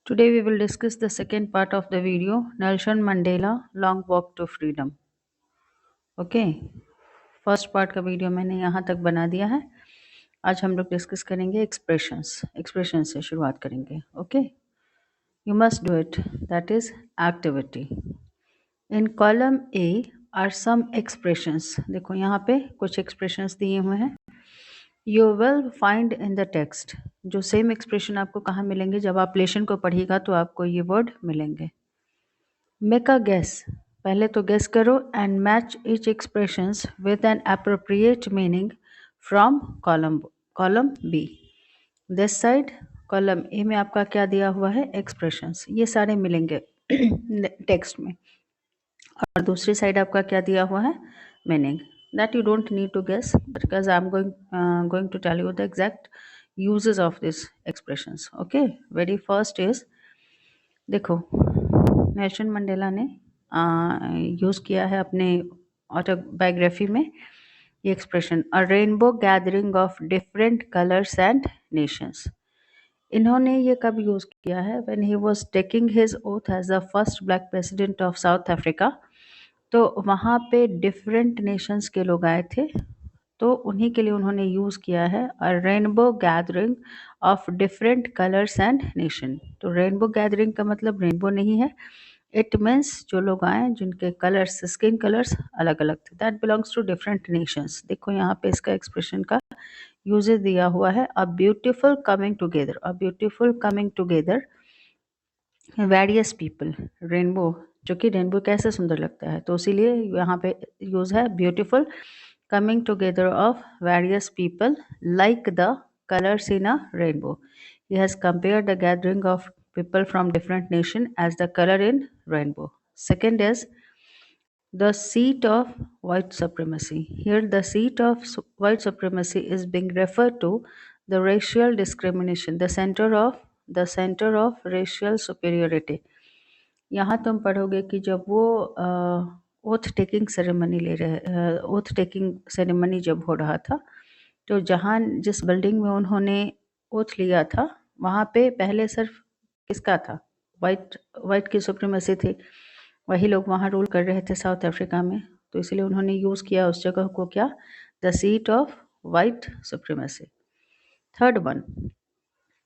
Today we will discuss the second part of the video, Nelson Mandela Long Walk to Freedom. Okay, first part का video मैंने यहाँ तक बना दिया है। आज हम लोग डिस्कस करेंगे एक्सप्रेशन से शुरुआत करेंगे। Okay, you must do it, that is activity. In column A are some expressions. देखो यहाँ पे कुछ एक्सप्रेशंस दिए हुए हैं। You will find in the text. जो सेम एक्सप्रेशन आपको कहाँ मिलेंगे, जब आप लेशन को पढ़िएगा तो आपको ये वर्ड मिलेंगे। मेक अ गेस, पहले तो गेस करो and match each expressions with an appropriate meaning from column B. This side column A में आपका क्या दिया हुआ है, एक्सप्रेशंस, ये सारे मिलेंगे टेक्स्ट में, और दूसरी साइड आपका क्या दिया हुआ है, meaning. That you don't need to guess because I am going to tell you the exact uses of this expressions. Okay, very first is, देखो नेल्सन मंडेला ने यूज़ किया है अपने ऑटोबायोग्राफी में ये expression, a rainbow gathering of different colours and nations. इन्होंने ये कब यूज़ किया है, when he was taking his oath as the first black president of South Africa. तो वहाँ पे डिफरेंट नेशंस के लोग आए थे, तो उन्हीं के लिए उन्होंने यूज़ किया है अ rainbow gathering of different colours and nation. तो रेनबो गैदरिंग का मतलब रेनबो नहीं है, इट मीन्स जो लोग आए जिनके कलर्स, स्किन कलर्स अलग अलग थे, that belongs to different nations. देखो यहाँ पे इसका एक्सप्रेशन का यूजेस दिया हुआ है, a beautiful coming together, a beautiful coming together various people. Rainbow, जो कि रेनबो कैसे सुंदर लगता है, तो इसीलिए यहाँ पे यूज है beautiful coming together of various people like the colors in a rainbow. He has compared the gathering of people from different nations as the color in rainbow. Second is the seat of white supremacy. Here the seat of white supremacy is being referred to the racial discrimination, the center of racial superiority. यहाँ तुम पढ़ोगे कि जब वो oath taking ceremony oath taking ceremony जब हो रहा था, तो जहाँ जिस बिल्डिंग में उन्होंने ओथ लिया था, वहाँ पे पहले सिर्फ किसका था, वाइट की सुप्रीमेसी थी, वही लोग वहाँ रूल कर रहे थे साउथ अफ्रीका में, तो इसलिए उन्होंने यूज़ किया उस जगह को क्या, the seat of white supremacy. Third one,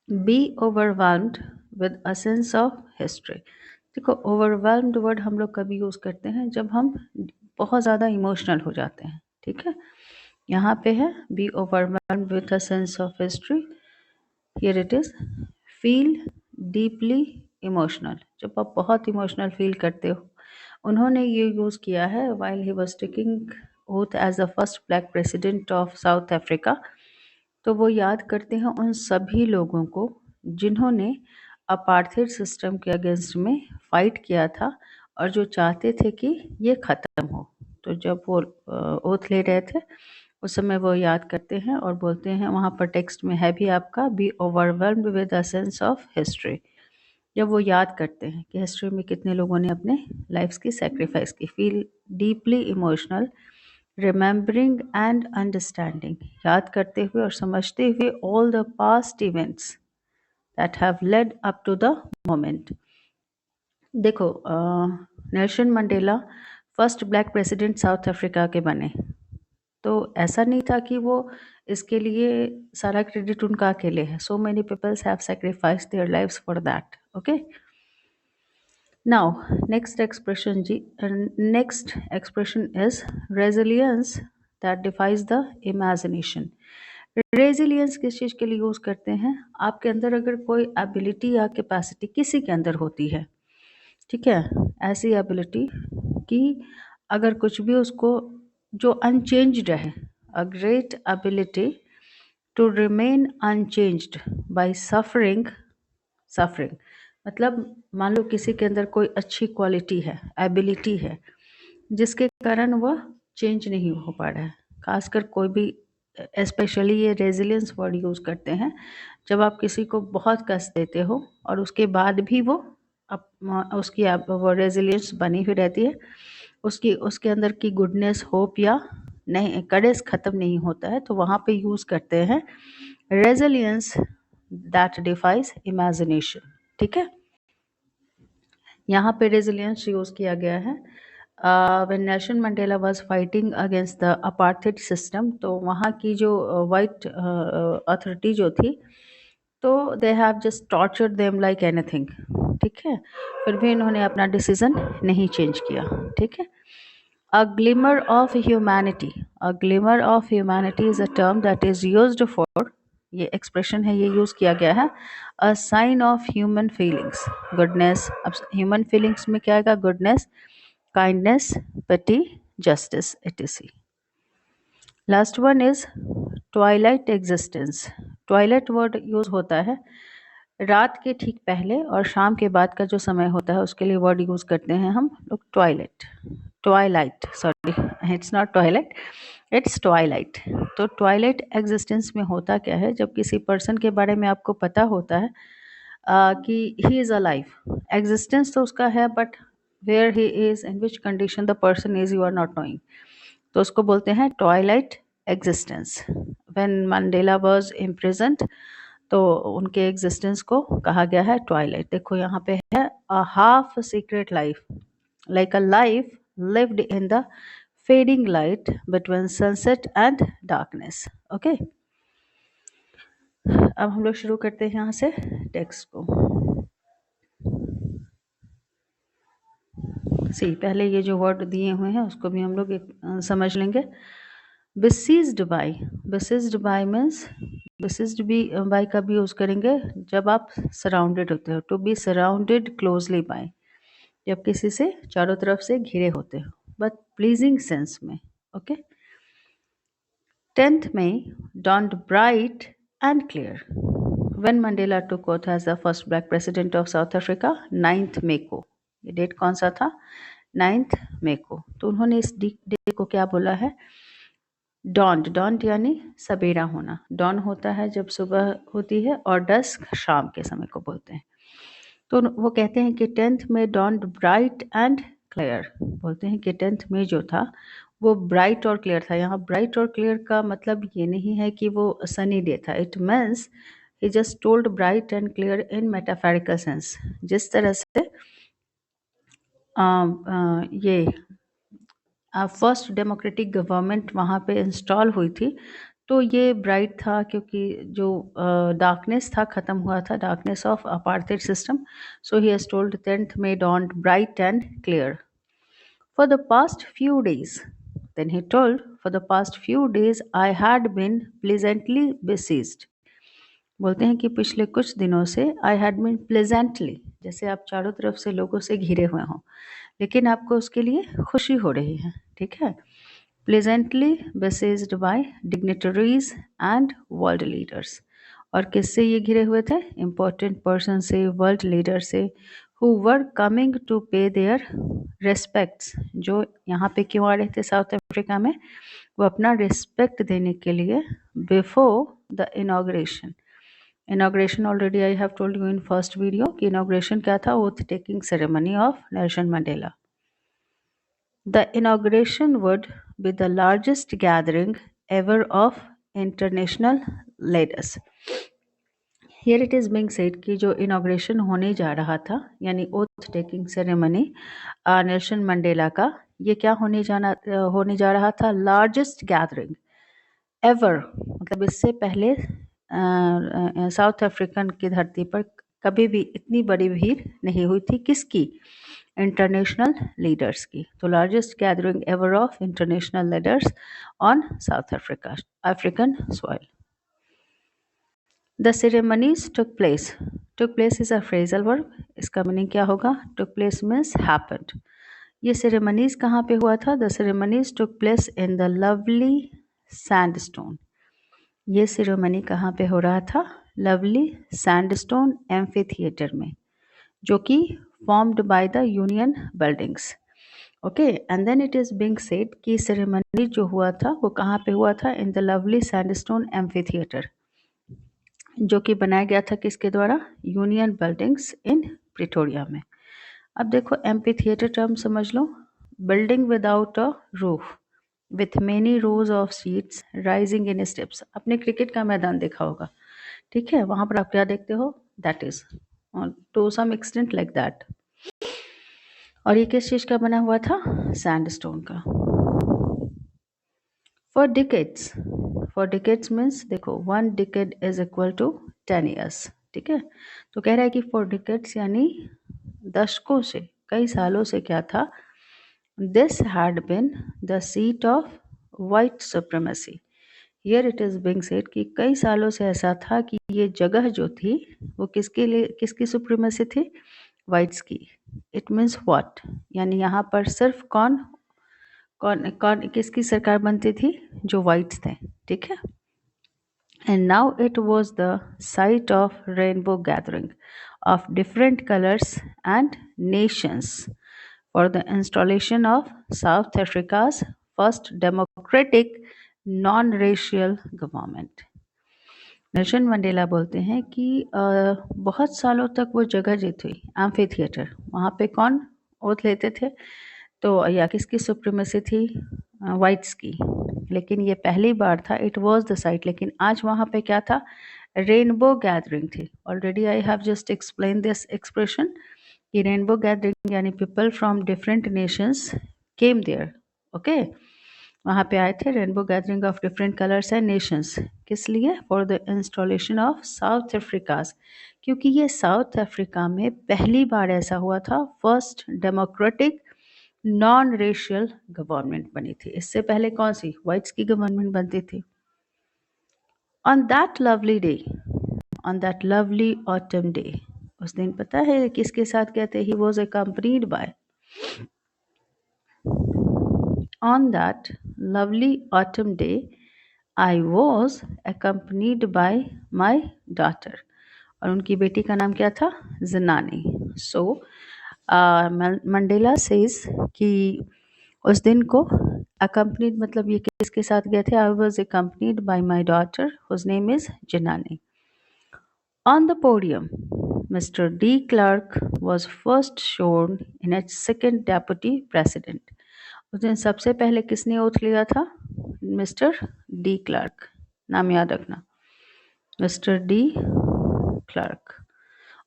be overwhelmed with a sense of history. देखो ओवरवेल्म्ड वर्ड हम लोग कभी यूज़ करते हैं जब हम बहुत ज़्यादा इमोशनल हो जाते हैं, ठीक है। यहाँ पे है be overwhelmed with a sense of history, here it is feel deeply emotional, जब आप बहुत इमोशनल फील करते हो। उन्होंने ये यूज़ किया है while he was taking oath as the first black president of South Africa. तो वो याद करते हैं उन सभी लोगों को जिन्होंने अपार्थाइड सिस्टम के अगेंस्ट में फाइट किया था और जो चाहते थे कि ये ख़त्म हो। तो जब वो ओथ ले रहे थे उस समय वो याद करते हैं और बोलते हैं, वहाँ पर टेक्स्ट में है भी आपका, be overwhelmed with a sense of history. जब वो याद करते हैं कि हिस्ट्री में कितने लोगों ने अपने लाइफ्स की सेक्रीफाइस की, feel deeply emotional remembering and understanding, याद करते हुए और समझते हुए all the past events that have led up to the moment. देखो Nelson Mandela first black president South Africa के बने, तो ऐसा नहीं था कि वो इसके लिए सारा क्रेडिट उनका अकेले है, so many peoples have sacrificed their lives for that. Okay, now next expression is resilience that defies the imagination. Resilience किस चीज़ के लिए यूज़ करते हैं, आपके अंदर अगर कोई एबिलिटी या कैपेसिटी किसी के अंदर होती है, ठीक है, ऐसी एबिलिटी कि अगर कुछ भी उसको जो अनचेंज्ड है, a great ability to remain unchanged by suffering, मतलब मान लो किसी के अंदर कोई अच्छी क्वालिटी है, एबिलिटी है, जिसके कारण वह चेंज नहीं हो पा रहा है। खासकर कोई भी, स्पेशली ये रेजिलियंस वर्ड यूज़ करते हैं जब आप किसी को बहुत कष्ट देते हो और उसके बाद भी वो उसकी वो रेजिलियंस बनी हुई रहती है, उसके अंदर की गुडनेस, होप या नहीं, करेज ख़त्म नहीं होता है, तो वहाँ पे यूज़ करते हैं रेजिलियंस दैट डिफाइज इमेजिनेशन, ठीक है। यहाँ पे रेजिलियंस यूज़ किया गया है। When Nelson Mandela was fighting against the apartheid system, तो वहाँ की जो वाइट अथॉरिटी जो थी, तो they have just tortured them like anything. ठीक है, फिर भी इन्होंने अपना डिसीजन नहीं चेंज किया। ठीक है। A glimmer of humanity. A glimmer of humanity is a term that is used for, ये expression है, ये use किया गया है, a sign of human feelings, goodness। अब human feelings में क्या आएगा? goodness, kindness, pity, justice, etc. Last one is twilight existence. Twilight word use होता है रात के ठीक पहले और शाम के बाद का जो समय होता है, उसके लिए वर्ड यूज करते हैं हम लोग Twilight. Twilight, sorry, it's not toilet, it's Twilight. तो ट्वाइलाइट एग्जिस्टेंस में होता क्या है? जब किसी पर्सन के बारे में आपको पता होता है कि ही इज़ अलाइव, एग्जिस्टेंस तो उसका है, but where he is, in which condition the person is, you are not knowing, तो उसको बोलते हैं twilight existence. When Mandela was imprisoned, तो उनके एग्जिस्टेंस को कहा गया है ट्वाइलाइट। देखो यहाँ पे है a half secret life, like a life lived in the fading light between sunset and darkness. Okay, अब हम लोग शुरू करते हैं यहाँ से टेक्स्ट को। पहले ये जो वर्ड दिए हुए हैं उसको भी हम लोग समझ लेंगे। besieged by, besieged by means, besieged भी by का भी यूज करेंगे जब आप सराउंडेड होते हो, to be surrounded closely by, जब किसी से चारों तरफ से घिरे होते हो, बट प्लीजिंग सेंस में। Okay. 10th May dawned bright and clear when Mandela took oath as the first black president of South Africa। 9th May को, ये डेट कौन सा था? 9th May को। तो उन्होंने इस डे को क्या बोला है? डॉन्ड, डॉन्ड यानी सवेरा होना। डॉन होता है जब सुबह होती है, और डस्क शाम के समय को बोलते हैं। तो वो कहते हैं कि 10th में डॉन्ड ब्राइट एंड क्लियर, बोलते हैं कि 10th में जो था वो ब्राइट और क्लियर था। यहाँ ब्राइट और क्लियर का मतलब ये नहीं है कि वो सनी डे था। It means he just told bright and clear in metaphorical sense. जिस तरह से ये फर्स्ट डेमोक्रेटिक गवर्नमेंट वहाँ पे इंस्टॉल हुई थी, तो ये ब्राइट था क्योंकि जो डार्कनेस था ख़त्म हुआ था, darkness of apartheid system. So he has told 10th May dawned bright and clear for the past few days। Then he told, for the past few days I had been pleasantly besieged। बोलते हैं कि पिछले कुछ दिनों से I had been pleasantly, जैसे आप चारों तरफ से लोगों से घिरे हुए हों, लेकिन आपको उसके लिए खुशी हो रही है। ठीक है। Pleasantly besieged by dignitaries and world leaders. और किससे ये घिरे हुए थे? इम्पोर्टेंट पर्सन से, वर्ल्ड लीडर से, who were coming to pay their respects. जो यहाँ पे क्यों आ रहे थे साउथ अफ्रीका में? वो अपना रिस्पेक्ट देने के लिए before the inauguration. Inauguration already I have told you in first video कि इनॉग्रेशन क्या था? Oath taking ceremony of Nelson Mandela. The inauguration would be the largest gathering ever of international leaders। Here it is being said कि जो inauguration होने जा रहा था, यानी oath taking ceremony Nelson Mandela का, ये क्या होने जा रहा था? लार्जेस्ट गैदरिंग एवर, मतलब इससे पहले साउथ अफ्रीकन की धरती पर कभी भी इतनी बड़ी भीड़ नहीं हुई थी। किसकी? इंटरनेशनल लीडर्स की। तो largest gathering ever of international leaders on south African soil. The ceremonies took place. Took place is a phrasal verb. इसका मीनिंग क्या होगा? Took place means happened. ये सेरेमनीज कहाँ पे हुआ था? The ceremonies took place in the lovely sandstone. ये ceremony कहाँ पे हो रहा था? लवली सैंडस्टोन एम्फी थिएटर में, जो कि formed by the union buildings. Okay, and then it is being said कि सेरेमनी जो हुआ था वो कहाँ पे हुआ था? In the lovely sandstone amphitheatre, जो कि बनाया गया था किसके द्वारा? यूनियन बिल्डिंग्स इन प्रिटोरिया में। अब देखो एम्फी थिएटर टर्म समझ लो। Building without a roof with many rows of seats rising in steps. आपने क्रिकेट का मैदान देखा होगा, ठीक है, वहां पर आप क्या देखते हो? That is to some extent like that. और ये किस चीज़ का बना हुआ था? सैंडस्टोन का। फॉर डिकेड्स मीन्स देखो 1 decade is equal to 10 years, ठीक है। तो कह रहा है कि फॉर डिकेड्स यानी दशकों से, कई सालों से क्या था? This had been the seat of white supremacy. Here it is being said कि कई सालों से ऐसा था कि ये जगह जो थी वो किसके लिए, किसकी सुप्रीमेसी थी? वाइट्स की। इट मीन्स व्हाट, यानी यहाँ पर सिर्फ कौन कौन कौन किसकी सरकार बनती थी? जो वाइट्स थे, ठीक है। And now it was the site of rainbow gathering of different colors and nations for the installation of South Africa's first democratic non-racial government. Nelson Mandela बोलते हैं कि बहुत सालों तक वो जगह जो थी एम्फी थिएटर, वहाँ पे कौन ओथ लेते थे? तो या किसकी सुप्रीमेसी थी? वाइट्स की। लेकिन ये पहली बार था, इट वाज द साइट, लेकिन आज वहाँ पे क्या था? रेनबो गैदरिंग थी। Already I have just explain this expression कि रेनबो गैदरिंग यानी people from different nations came there, okay. वहाँ पे आए थे, rainbow gathering of different colours and nations. किस लिए? For the installation of South Africa's, क्योंकि ये साउथ अफ्रीका में पहली बार ऐसा हुआ था, first democratic non racial government बनी थी। इससे पहले कौन सी? वाइट्स की गवर्नमेंट बनती थी। On that lovely day, on that lovely autumn day, उस दिन पता है किसके साथ गए थे? He was accompanied by, on that lovely autumn day, I was accompanied by my daughter. और उनकी बेटी का नाम क्या था? ज़नानी। सो मंडेला सेज कि उस दिन को accompanied मतलब ये किसके साथ गए थे? I was accompanied by my daughter whose name is Janani. On the podium, Mr. D. Clark was first shown in its second deputy president. उस दिन सबसे पहले किसने ओथ लिया था? मिस्टर डी क्लार्क, नाम याद रखना, मिस्टर डी क्लार्क।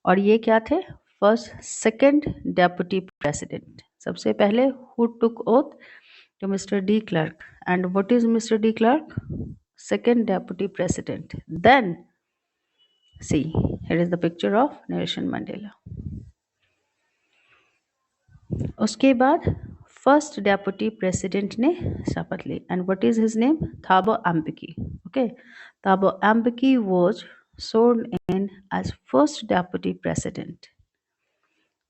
और ये क्या थे? First second deputy president. सबसे पहले हु टुक ओथ? तो mister de Klerk. And what is mister de Klerk? Second deputy president. Then see, here is the picture of Nelson Mandela. उसके बाद first deputy president ने शपथ ली। And what is his name? Thabo Mbeki, okay. Thabo Mbeki was sworn in as first deputy president.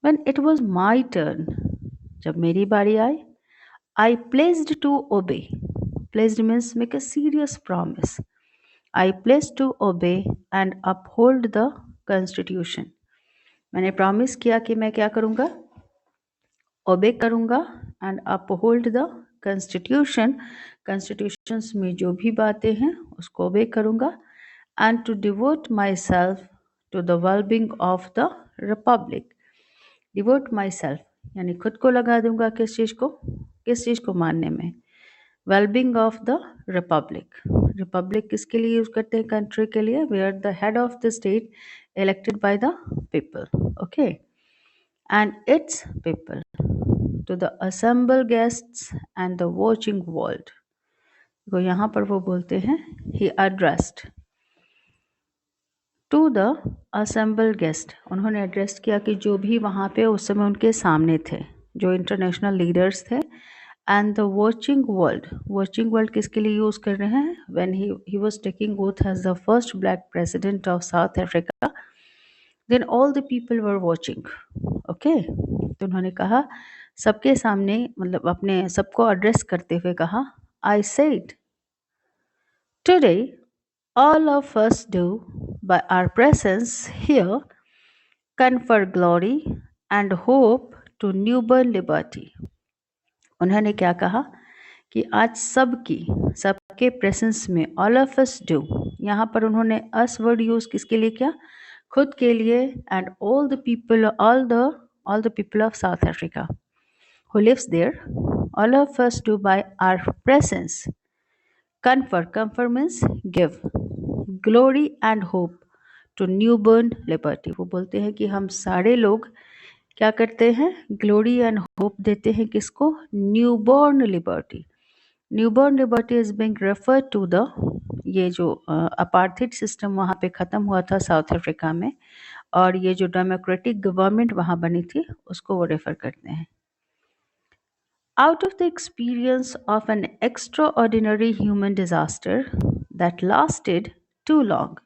When it was my turn, जब मेरी बारी आई, I pledged to obey. Pledged means make a serious promise. I pledged to obey and uphold the constitution. मैंने promise किया कि मैं क्या करूँगा? Obey करूँगा and uphold the constitution, constitutions में जो भी बातें हैं उसको ओबे करूँगा, and to devote myself to the wellbeing of the republic. Devote myself यानी खुद को लगा दूंगा किस चीज़ को? किस चीज़ को मानने में? Wellbeing of the republic. Republic किसके लिए यूज करते हैं? कंट्री के लिए। They are the head of the state elected by the people, okay, and its people, to the assembled guests and the watching world. तो यहाँ पर वो बोलते हैं he addressed to the assembled guest, उन्होंने एड्रेस किया कि जो भी वहाँ पे उस समय उनके सामने थे, जो इंटरनेशनल लीडर्स थे, and the watching world. Watching world किसके लिए यूज़ कर रहे हैं? When he was taking oath as the first black president of South Africa, then all the people were watching, okay. तो उन्होंने कहा सबके सामने, मतलब अपने सबको एड्रेस करते हुए कहा, I said today all of us do by our presence here confer glory and hope to newborn liberty. उन्होंने क्या कहा कि आज सबके प्रेजेंस में all of us do, यहाँ पर उन्होंने us वर्ड यूज किसके लिए किया? खुद के लिए। and all the people of South Africa who lives there, all of us do by our presence confer means give, glory and hope to newborn liberty. वो बोलते हैं कि हम सारे लोग क्या करते हैं? ग्लोरी एंड होप देते हैं किसको? Newborn liberty. Newborn liberty is being refer to the, ये जो अपार्थिड सिस्टम वहाँ पे ख़त्म हुआ था साउथ अफ्रीका में, और ये जो डेमोक्रेटिक गवर्नमेंट वहाँ बनी थी उसको वो रेफर करते हैं। Out of the experience of an extraordinary human disaster that lasted too long,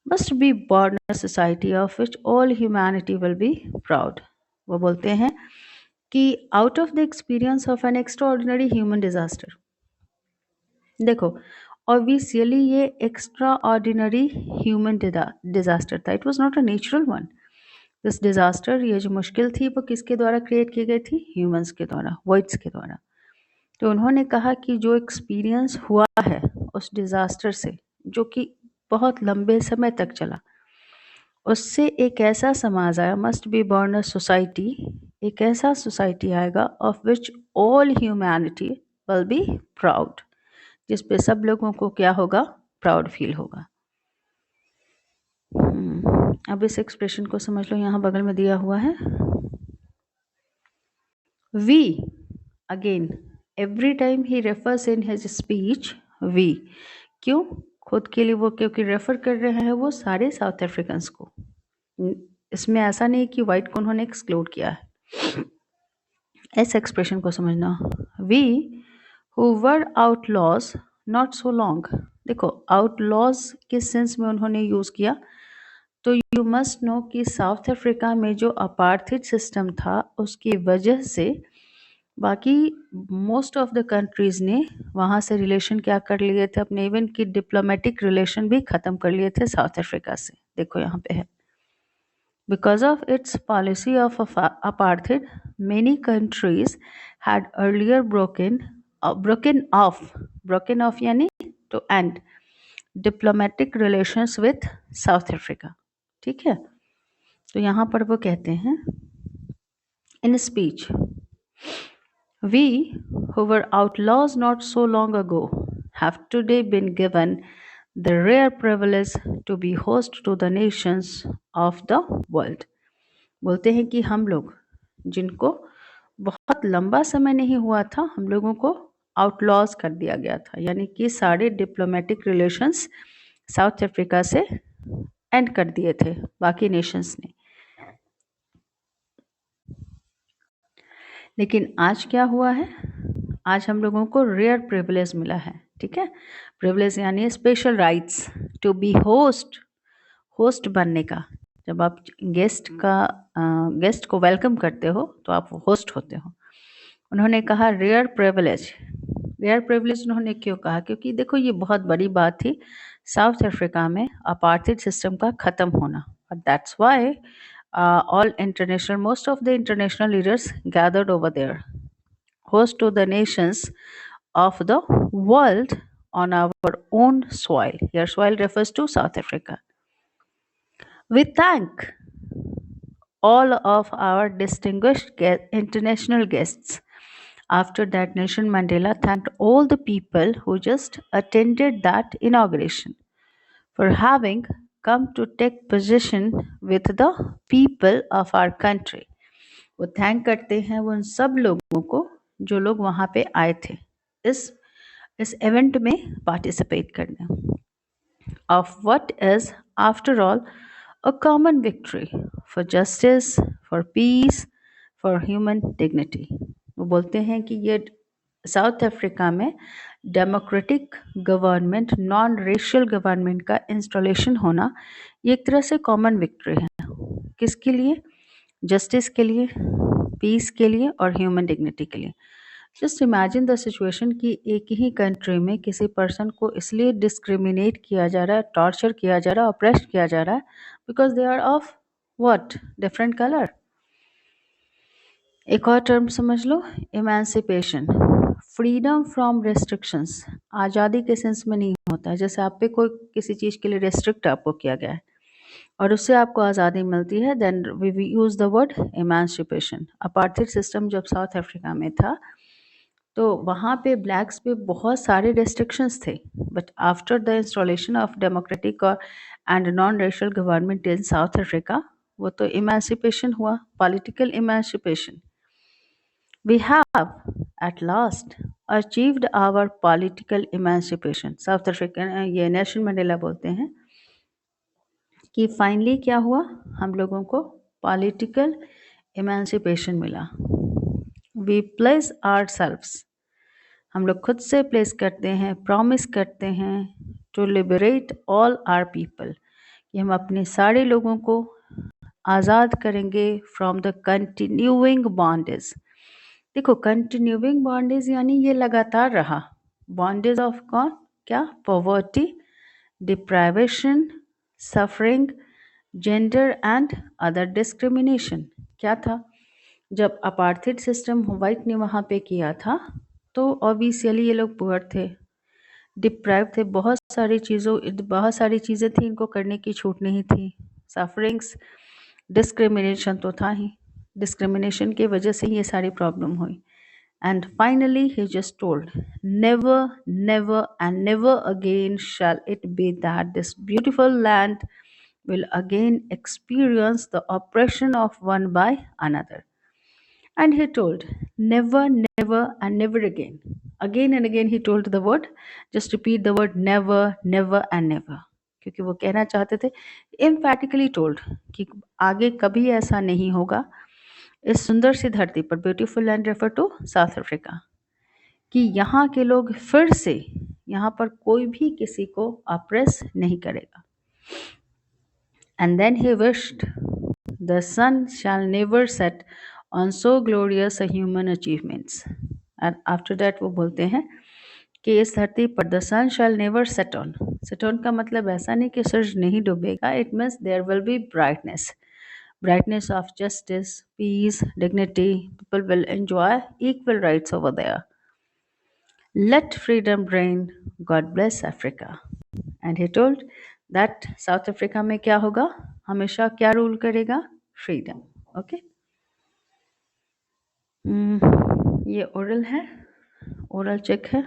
must be born a society of which all humanity will be proud. वो बोलते हैं कि out of the experience of an extraordinary human disaster, देखो obviously ये extra ordinary human disaster था, it was not a natural one. This disaster, ये जो मुश्किल थी वो किसके द्वारा क्रिएट की गई थी? ह्यूमंस के द्वारा, वाइट्स के द्वारा। तो उन्होंने कहा कि जो एक्सपीरियंस हुआ है उस डिजास्टर से, जो कि बहुत लंबे समय तक चला, उससे एक ऐसा समाज आया, must be born a society, एक ऐसा सोसाइटी आएगा of which all humanity will be proud, जिस पे सब लोगों को क्या होगा? प्राउड फील होगा। अब इस एक्सप्रेशन को समझ लो, यहाँ बगल में दिया हुआ है we. Again every time he refers in his speech we. क्यों? खुद के लिए वो क्योंकि रेफर कर रहे हैं वो सारे साउथ अफ्रीकन्स को। इसमें ऐसा नहीं कि वाइट को उन्होंने एक्सक्लूड किया है। इस एक्सप्रेशन को समझना, we who were outlaws not so long. देखो आउटलॉज किस सेंस में उन्होंने यूज़ किया, तो यू मस्ट नो कि साउथ अफ्रीका में जो अपार्थिड सिस्टम था उसकी वजह से बाकी मोस्ट ऑफ द कंट्रीज़ ने वहाँ से रिलेशन क्या कर लिए थे अपने, इवन की डिप्लोमेटिक रिलेशन भी ख़त्म कर लिए थे साउथ अफ्रीका से। देखो यहाँ पे है, because of its policy of apartheid, many countries had earlier broken off यानी to end diplomatic relations with South Africa। ठीक है, तो यहाँ पर वो कहते हैं in a speech, we who were outlaws not so long ago have today been given the rare privilege to be host to the nations of the world। बोलते हैं कि हम लोग जिनको बहुत लंबा समय नहीं हुआ था, हम लोगों को आउटलॉज कर दिया गया था, यानी कि सारे डिप्लोमेटिक रिलेशंस साउथ अफ्रीका से एंड कर दिए थे बाकी नेशंस ने। लेकिन आज क्या हुआ है? आज हम लोगों को रेयर प्रिविलेज मिला है। ठीक है, प्रिविलेज यानी special rights to be host बनने का। जब आप गेस्ट को वेलकम करते हो तो आप होस्ट होते हो। उन्होंने कहा रेयर प्रिविलेज। रेयर प्रिविलेज उन्होंने क्यों कहा? क्योंकि देखो ये बहुत बड़ी बात थी साउथ अफ्रीका में अपार्थिड सिस्टम का ख़त्म होना, और that's why most of the international leaders gathered over there, host to the nations of the world on our own soil. Here soil refers to South Africa. We thank all of our distinguished international guests. After that, Nelson Mandela thanked all the people who just attended that inauguration for having come to take position with the people of our country. वो thank करते हैं वो उन सब लोगों को जो लोग वहाँ पे आए थे इस इवेंट में पार्टिसिपेट करने, of what is after all a common victory for justice, for peace, for human dignity। वो बोलते हैं कि ये साउथ अफ्रीका में democratic government, non racial government का इंस्टॉलेशन होना ये एक तरह से कॉमन विक्ट्री है। किसके लिए? जस्टिस के लिए, पीस के लिए और ह्यूमन डिग्निटी के लिए। जस्ट इमेजिन द सिचुएशन कि एक ही कंट्री में किसी पर्सन को इसलिए डिस्क्रिमिनेट किया जा रहा है, टॉर्चर किया जा रहा है, ऑप्रेस्ड किया जा रहा है because they are of what? Different colour. एक और टर्म समझ लो, इमेंसिपेशन, फ्रीडम फ्रॉम रेस्ट्रिक्शंस। आज़ादी के सेंस में नहीं होता है जैसे आप पे कोई किसी चीज़ के लिए रेस्ट्रिक्ट आपको किया गया है और उससे आपको आज़ादी मिलती है, then we use the word emancipation. Apartheid system जब साउथ अफ्रीका में था तो वहाँ पे ब्लैक्स पे बहुत सारे रेस्ट्रिक्शंस थे, but after the installation of democratic and non racial government in south Africa, वो तो इमेंसिपेशन हुआ, political emancipation. We have at last achieved our political emancipation। South African ये नेल्सन मंडेला बोलते हैं कि फाइनली क्या हुआ, हम लोगों को पॉलिटिकल इमेंसिपेशन मिला। वी प्लेस आवरसेल्व्स, हम लोग खुद से प्लेस करते हैं, प्रॉमिस करते हैं to liberate all our people, कि हम अपने सारे लोगों को आज़ाद करेंगे फ्रॉम द कंटिन्यूइंग बॉन्डेज। देखो कंटिन्यूइंग बॉन्डेज यानी ये लगातार रहा। बॉन्डेज ऑफ कौन, क्या, poverty, deprivation, suffering, gender and other discrimination. क्या था, जब अपार्थाइड सिस्टम वाइट ने वहाँ पे किया था तो ऑब्वियसली ये लोग पुअर थे, डिप्राइव थे, बहुत सारी चीज़ें थी, इनको करने की छूट नहीं थी। सफरिंग्स, डिस्क्रिमिनेशन तो था ही, डिस्क्रिमिनेशन की वजह से ये सारी प्रॉब्लम हुई। And finally he just told, never, never and never again shall it be that this beautiful land will again experience the oppression of one by another. And he told, never, never and never again. Again and again he told the word, just repeat the word never, never and never. क्योंकि वो कहना चाहते थे, emphatically told, कि आगे कभी ऐसा नहीं होगा इस सुंदर सी धरती पर, beautiful land refer to South Africa, कि यहाँ के लोग फिर से, यहाँ पर कोई भी किसी को अप्रेस नहीं करेगा। And then he wished the sun shall never set on so glorious a human achievements। and after that वो बोलते हैं कि इस धरती पर the sun shall never set on। set on का मतलब ऐसा नहीं कि सूरज नहीं डूबेगा, it means there will be brightness of justice, peace, dignity, people will enjoy equal rights over there। Let freedom reign, God bless Africa। And he told that South Africa में क्या होगा, हमेशा क्या रूल करेगा, फ्रीडम। ओके, ये oral है, oral check है।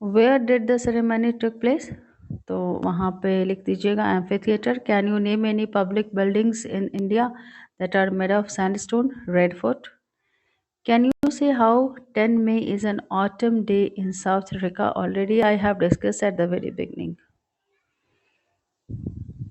Where did the ceremony took place, तो वहाँ पे लिख दीजिएगा amphitheatre. Can you name any public buildings in India that are made of sandstone, red fort. Can you say how 10 May is an autumn day in South Africa? Already I have discussed at the very beginning.